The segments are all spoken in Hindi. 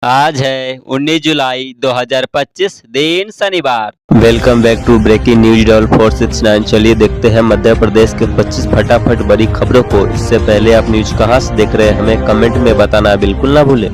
आज है 19 जुलाई 2025 दिन शनिवार। Welcome back to breaking news doll 469। चलिए देखते हैं मध्य प्रदेश के 25 फटाफट बड़ी खबरों को। इससे पहले आप न्यूज कहां से देख रहे हैं हमें कमेंट में बताना बिल्कुल ना भूलें।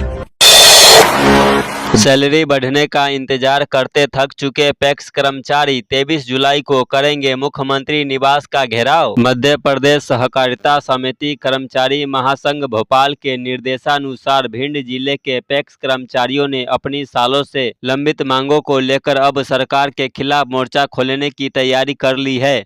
सैलरी बढ़ने का इंतजार करते थक चुके पैक्स कर्मचारी 23 जुलाई को करेंगे मुख्यमंत्री निवास का घेराव। मध्य प्रदेश सहकारिता समिति कर्मचारी महासंघ भोपाल के निर्देशानुसार भिंड जिले के पैक्स कर्मचारियों ने अपनी सालों से लंबित मांगों को लेकर अब सरकार के खिलाफ मोर्चा खोलने की तैयारी कर ली है।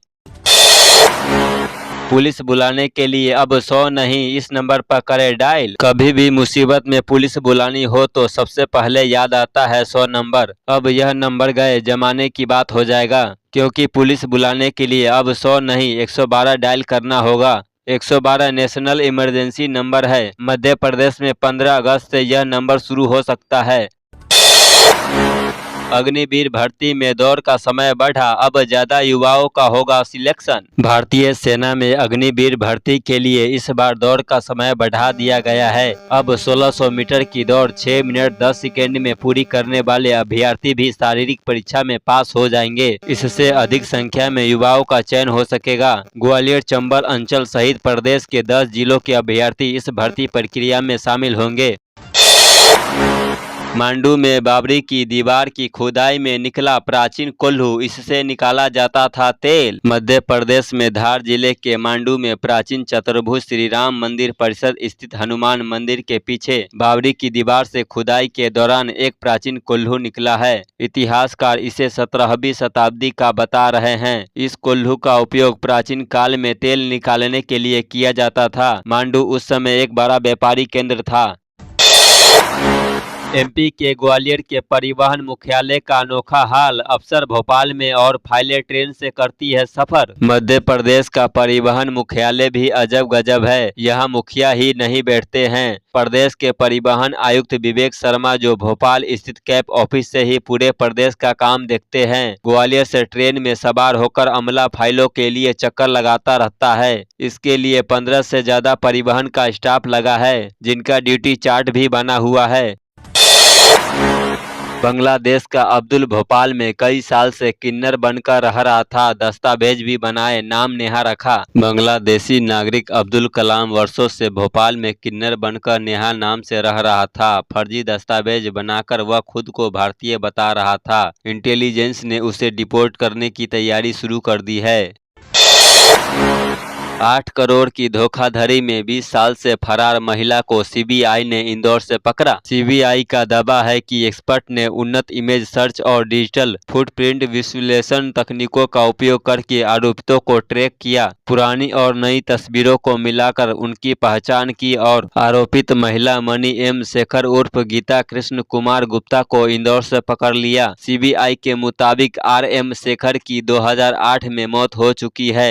पुलिस बुलाने के लिए अब 100 नहीं इस नंबर पर करें डायल। कभी भी मुसीबत में पुलिस बुलानी हो तो सबसे पहले याद आता है 100 नंबर। अब यह नंबर गए जमाने की बात हो जाएगा, क्योंकि पुलिस बुलाने के लिए अब 100 नहीं 112 डायल करना होगा। 112 नेशनल इमरजेंसी नंबर है। मध्य प्रदेश में 15 अगस्त से यह नंबर शुरू हो सकता है। अग्निवीर भर्ती में दौड़ का समय बढ़ा, अब ज्यादा युवाओं का होगा सिलेक्शन। भारतीय सेना में अग्निवीर भर्ती के लिए इस बार दौड़ का समय बढ़ा दिया गया है। अब 1600 मीटर की दौड़ 6 मिनट 10 सेकेंड में पूरी करने वाले अभ्यर्थी भी शारीरिक परीक्षा में पास हो जाएंगे। इससे अधिक संख्या में युवाओं का चयन हो सकेगा। ग्वालियर, चंबल अंचल सहित प्रदेश के 10 जिलों के अभ्यर्थी इस भर्ती प्रक्रिया में शामिल होंगे। मांडू में बाबरी की दीवार की खुदाई में निकला प्राचीन कोल्हू, इससे निकाला जाता था तेल। मध्य प्रदेश में धार जिले के मांडू में प्राचीन चतुर्भुज श्री राम मंदिर परिसर स्थित हनुमान मंदिर के पीछे बाबरी की दीवार से खुदाई के दौरान एक प्राचीन कोल्हू निकला है। इतिहासकार इसे 17वीं शताब्दी का बता रहे हैं। इस कोल्हू का उपयोग प्राचीन काल में तेल निकालने के लिए किया जाता था। मांडू उस समय एक बड़ा व्यापारी केंद्र था। एमपी के ग्वालियर के परिवहन मुख्यालय का अनोखा हाल, अफसर भोपाल में और फाइलें ट्रेन से करती है सफर। मध्य प्रदेश का परिवहन मुख्यालय भी अजब गजब है। यहाँ मुखिया ही नहीं बैठते हैं। प्रदेश के परिवहन आयुक्त विवेक शर्मा जो भोपाल स्थित कैप ऑफिस से ही पूरे प्रदेश का काम देखते हैं। ग्वालियर से ट्रेन में सवार होकर अमला फाइलों के लिए चक्कर लगाता रहता है। इसके लिए 15 से ज्यादा परिवहन का स्टाफ लगा है, जिनका ड्यूटी चार्ट भी बना हुआ है। बांग्लादेश का अब्दुल भोपाल में कई साल से किन्नर बनकर रह रहा था। दस्तावेज भी बनाए, नाम नेहा रखा। बांग्लादेशी नागरिक अब्दुल कलाम वर्षों से भोपाल में किन्नर बनकर नेहा नाम से रह रहा था। फर्जी दस्तावेज बनाकर वह खुद को भारतीय बता रहा था। इंटेलिजेंस ने उसे डिपोर्ट करने की तैयारी शुरू कर दी है। 8 करोड़ की धोखाधड़ी में 20 साल से फरार महिला को सीबीआई ने इंदौर से पकड़ा। सीबीआई का दावा है कि एक्सपर्ट ने उन्नत इमेज सर्च और डिजिटल फुटप्रिंट विश्लेषण तकनीकों का उपयोग करके आरोपितों को ट्रैक किया। पुरानी और नई तस्वीरों को मिलाकर उनकी पहचान की और आरोपित महिला मणि एम शेखर उर्फ गीता कृष्ण कुमार गुप्ता को इंदौर से पकड़ लिया। सीबीआई के मुताबिक RM शेखर की 2008 में मौत हो चुकी है।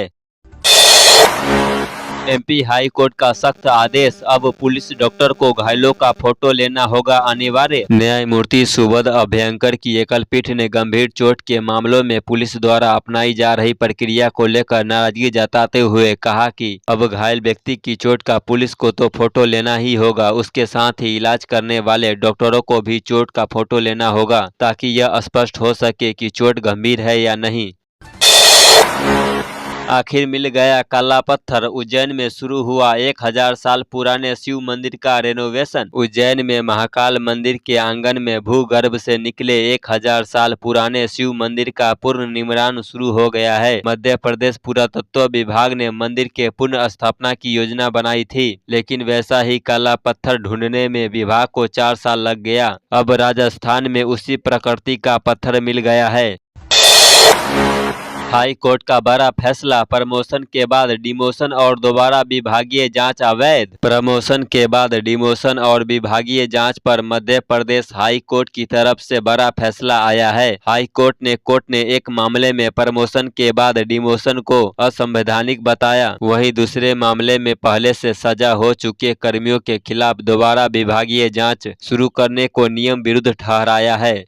एमपी हाई कोर्ट का सख्त आदेश, अब पुलिस डॉक्टर को घायलों का फोटो लेना होगा अनिवार्य। न्यायमूर्ति सुबोध अभ्यंकर की एकल पीठ ने गंभीर चोट के मामलों में पुलिस द्वारा अपनाई जा रही प्रक्रिया को लेकर नाराजगी जताते हुए कहा कि अब घायल व्यक्ति की चोट का पुलिस को तो फोटो लेना ही होगा, उसके साथ ही इलाज करने वाले डॉक्टरों को भी चोट का फोटो लेना होगा, ताकि यह स्पष्ट हो सके कि चोट गंभीर है या नहीं। आखिर मिल गया काला पत्थर, उज्जैन में शुरू हुआ 1000 साल पुराने शिव मंदिर का रेनोवेशन। उज्जैन में महाकाल मंदिर के आंगन में भूगर्भ से निकले 1000 साल पुराने शिव मंदिर का पूर्ण निर्माण शुरू हो गया है। मध्य प्रदेश पुरातत्व विभाग ने मंदिर के पुनः स्थापना की योजना बनाई थी, लेकिन वैसा ही काला पत्थर ढूंढने में विभाग को 4 साल लग गया। अब राजस्थान में उसी प्रकृति का पत्थर मिल गया है। हाई कोर्ट का बड़ा फैसला, प्रमोशन के बाद डिमोशन और दोबारा विभागीय जांच अवैध। प्रमोशन के बाद डिमोशन और विभागीय जांच पर मध्य प्रदेश हाई कोर्ट की तरफ से बड़ा फैसला आया है। हाई कोर्ट ने एक मामले में प्रमोशन के बाद डिमोशन को असंवैधानिक बताया। वहीं दूसरे मामले में पहले से सजा हो चुके कर्मियों के खिलाफ दोबारा विभागीय जाँच शुरू करने को नियम विरुद्ध ठहराया है।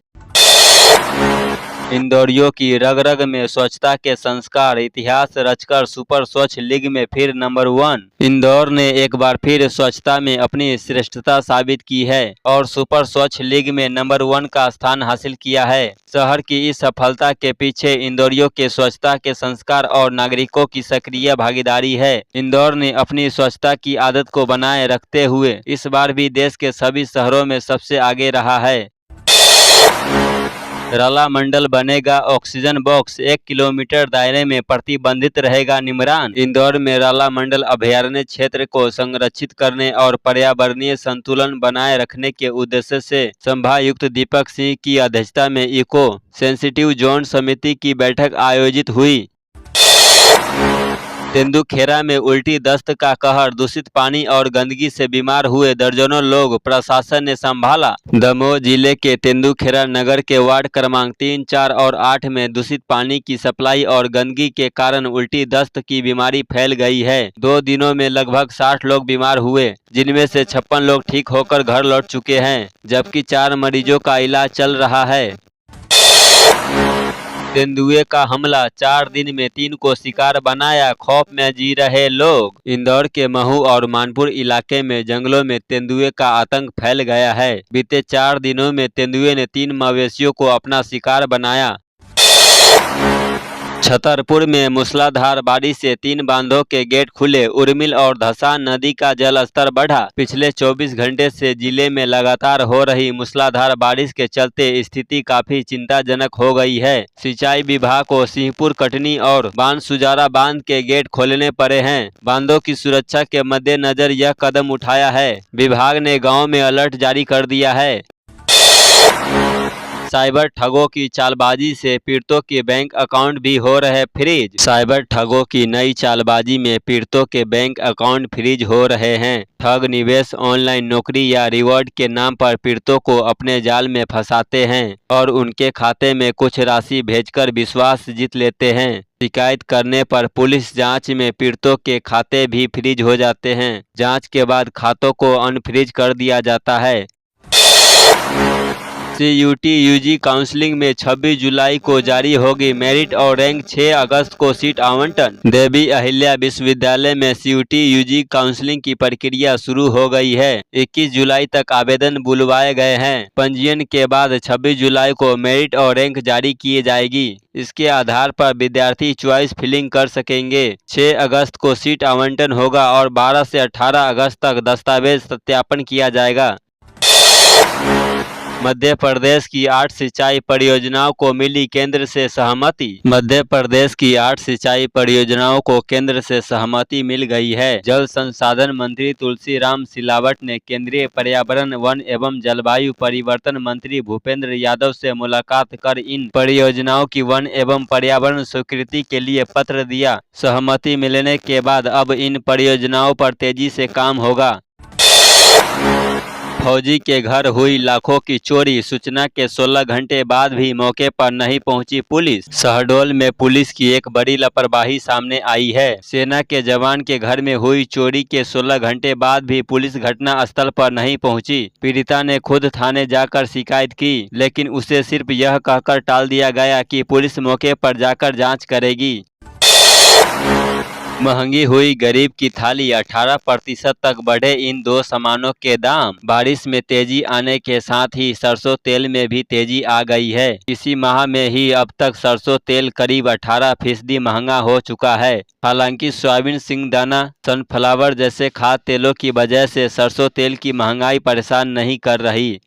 इंदौरियों की रग रग में स्वच्छता के संस्कार, इतिहास रचकर सुपर स्वच्छ लीग में फिर नंबर 1। इंदौर ने एक बार फिर स्वच्छता में अपनी श्रेष्ठता साबित की है और सुपर स्वच्छ लीग में नंबर 1 का स्थान हासिल किया है। शहर की इस सफलता के पीछे इंदौरियों के स्वच्छता के संस्कार और नागरिकों की सक्रिय भागीदारी है। इंदौर ने अपनी स्वच्छता की आदत को बनाए रखते हुए इस बार भी देश के सभी शहरों में सबसे आगे रहा है। रला मंडल बनेगा ऑक्सीजन बॉक्स, 1 किलोमीटर दायरे में प्रतिबंधित रहेगा निमरान। इंदौर में रला मंडल अभयारण्य क्षेत्र को संरक्षित करने और पर्यावरणीय संतुलन बनाए रखने के उद्देश्य से संभागायुक्त दीपक सिंह की अध्यक्षता में इको सेंसिटिव जोन समिति की बैठक आयोजित हुई। तेंदुखेरा में उल्टी दस्त का कहर, दूषित पानी और गंदगी से बीमार हुए दर्जनों लोग, प्रशासन ने संभाला। दमोह जिले के तेंदुखेरा नगर के वार्ड क्रमांक 3, 4 और 8 में दूषित पानी की सप्लाई और गंदगी के कारण उल्टी दस्त की बीमारी फैल गई है। 2 दिनों में लगभग 60 लोग बीमार हुए, जिनमें से 56 लोग ठीक होकर घर लौट चुके हैं, जबकि 4 मरीजों का इलाज चल रहा है। तेंदुए का हमला, 4 दिन में 3 को शिकार बनाया, खौफ में जी रहे लोग। इंदौर के महू और मानपुर इलाके में जंगलों में तेंदुए का आतंक फैल गया है। बीते 4 दिनों में तेंदुए ने 3 मवेशियों को अपना शिकार बनाया। छतरपुर में मूसलाधार बारिश से 3 बांधों के गेट खुले, उर्मिल और धसान नदी का जलस्तर बढ़ा। पिछले 24 घंटे से जिले में लगातार हो रही मूसलाधार बारिश के चलते स्थिति काफी चिंताजनक हो गई है। सिंचाई विभाग को सिंहपुर, कटनी और बांसुजारा बांध के गेट खोलने पड़े हैं। बांधों की सुरक्षा के मद्देनजर यह कदम उठाया है। विभाग ने गाँव में अलर्ट जारी कर दिया है। साइबर ठगों की चालबाजी से पीड़ितों के बैंक अकाउंट भी हो रहे फ्रीज। साइबर ठगों की नई चालबाजी में पीड़ितों के बैंक अकाउंट फ्रीज हो रहे हैं। ठग निवेश, ऑनलाइन नौकरी या रिवॉर्ड के नाम पर पीड़ितों को अपने जाल में फंसाते हैं और उनके खाते में कुछ राशि भेजकर विश्वास जीत लेते हैं। शिकायत करने पर पुलिस जांच में पीड़ितों के खाते भी फ्रीज हो जाते हैं। जांच के बाद खातों को अनफ्रीज कर दिया जाता है। CUT UG काउंसलिंग में 26 जुलाई को जारी होगी मेरिट और रैंक, 6 अगस्त को सीट आवंटन। देवी अहिल्या विश्वविद्यालय में CUT UG काउंसलिंग की प्रक्रिया शुरू हो गई है। 21 जुलाई तक आवेदन बुलवाए गए हैं। पंजीयन के बाद 26 जुलाई को मेरिट और रैंक जारी की जाएगी। इसके आधार पर विद्यार्थी चॉइस फिलिंग कर सकेंगे। 6 अगस्त को सीट आवंटन होगा और 12 से 18 अगस्त तक दस्तावेज सत्यापन किया जाएगा। मध्य प्रदेश की 8 सिंचाई परियोजनाओं को मिली केंद्र से सहमति। मध्य प्रदेश की 8 सिंचाई परियोजनाओं को केंद्र से सहमति मिल गई है। जल संसाधन मंत्री तुलसीराम सिलावट ने केंद्रीय पर्यावरण, वन एवं जलवायु परिवर्तन मंत्री भूपेंद्र यादव से मुलाकात कर इन परियोजनाओं की वन एवं पर्यावरण स्वीकृति के लिए पत्र दिया। सहमति मिलने के बाद अब इन परियोजनाओं पर तेजी से काम होगा। फौजी के घर हुई लाखों की चोरी, सूचना के 16 घंटे बाद भी मौके पर नहीं पहुंची पुलिस। शहडोल में पुलिस की एक बड़ी लापरवाही सामने आई है। सेना के जवान के घर में हुई चोरी के 16 घंटे बाद भी पुलिस घटना स्थल पर नहीं पहुंची। पीड़िता ने खुद थाने जाकर शिकायत की, लेकिन उसे सिर्फ यह कहकर टाल दिया गया कि पुलिस मौके पर जाकर जाँच करेगी। महंगी हुई गरीब की थाली, 18% तक बढ़े इन 2 सामानों के दाम। बारिश में तेजी आने के साथ ही सरसों तेल में भी तेजी आ गई है। इसी माह में ही अब तक सरसों तेल करीब 18% महंगा हो चुका है। हालांकि सोयाबीन, सिंगदाना, सनफ्लावर जैसे खाद्य तेलों की वजह से सरसों तेल की महंगाई परेशान नहीं कर रही।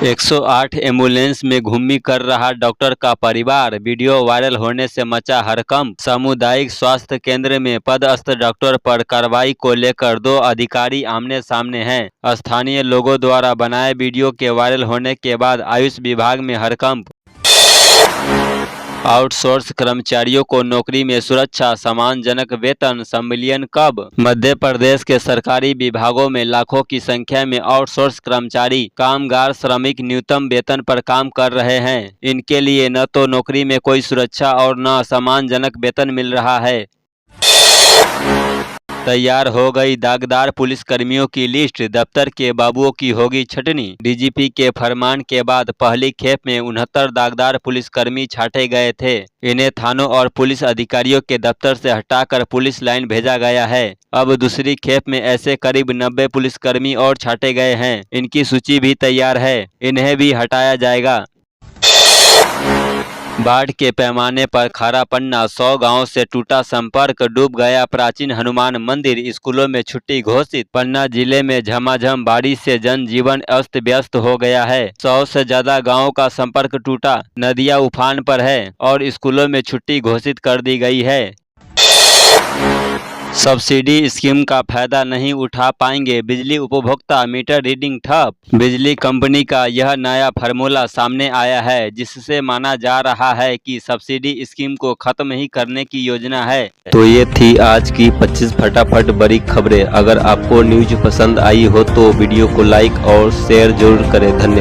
108 एम्बुलेंस में घूमी कर रहा डॉक्टर का परिवार, वीडियो वायरल होने से मचा हड़कंप। सामुदायिक स्वास्थ्य केंद्र में पदस्थ डॉक्टर पर कार्रवाई को लेकर 2 अधिकारी आमने सामने हैं। स्थानीय लोगों द्वारा बनाए वीडियो के वायरल होने के बाद आयुष विभाग में हड़कंप। आउटसोर्स कर्मचारियों को नौकरी में सुरक्षा, सम्मानजनक वेतन, संविलियन कब? मध्य प्रदेश के सरकारी विभागों में लाखों की संख्या में आउटसोर्स कर्मचारी, कामगार, श्रमिक न्यूनतम वेतन पर काम कर रहे हैं। इनके लिए न तो नौकरी में कोई सुरक्षा और न सम्मानजनक वेतन मिल रहा है। तैयार हो गई दागदार पुलिस कर्मियों की लिस्ट, दफ्तर के बाबुओं की होगी छटनी। डीजीपी के फरमान के बाद पहली खेप में 69 दागदार पुलिसकर्मी छांटे गए थे। इन्हें थानों और पुलिस अधिकारियों के दफ्तर से हटाकर पुलिस लाइन भेजा गया है। अब दूसरी खेप में ऐसे करीब 90 पुलिसकर्मी और छांटे गए हैं। इनकी सूची भी तैयार है, इन्हें भी हटाया जाएगा। बाढ़ के पैमाने पर खारा पन्ना, 100 गांवों से टूटा संपर्क, डूब गया प्राचीन हनुमान मंदिर, स्कूलों में छुट्टी घोषित। पन्ना जिले में झमाझम बारिश से जनजीवन अस्त व्यस्त हो गया है। 100 से ज्यादा गांवों का संपर्क टूटा, नदियां उफान पर है और स्कूलों में छुट्टी घोषित कर दी गई है। सब्सिडी स्कीम का फायदा नहीं उठा पाएंगे बिजली उपभोक्ता, मीटर रीडिंग ठप। बिजली कंपनी का यह नया फार्मूला सामने आया है, जिससे माना जा रहा है कि सब्सिडी स्कीम को खत्म ही करने की योजना है। तो ये थी आज की 25 फटाफट बड़ी खबरें। अगर आपको न्यूज पसंद आई हो तो वीडियो को लाइक और शेयर जरूर करें। धन्यवाद।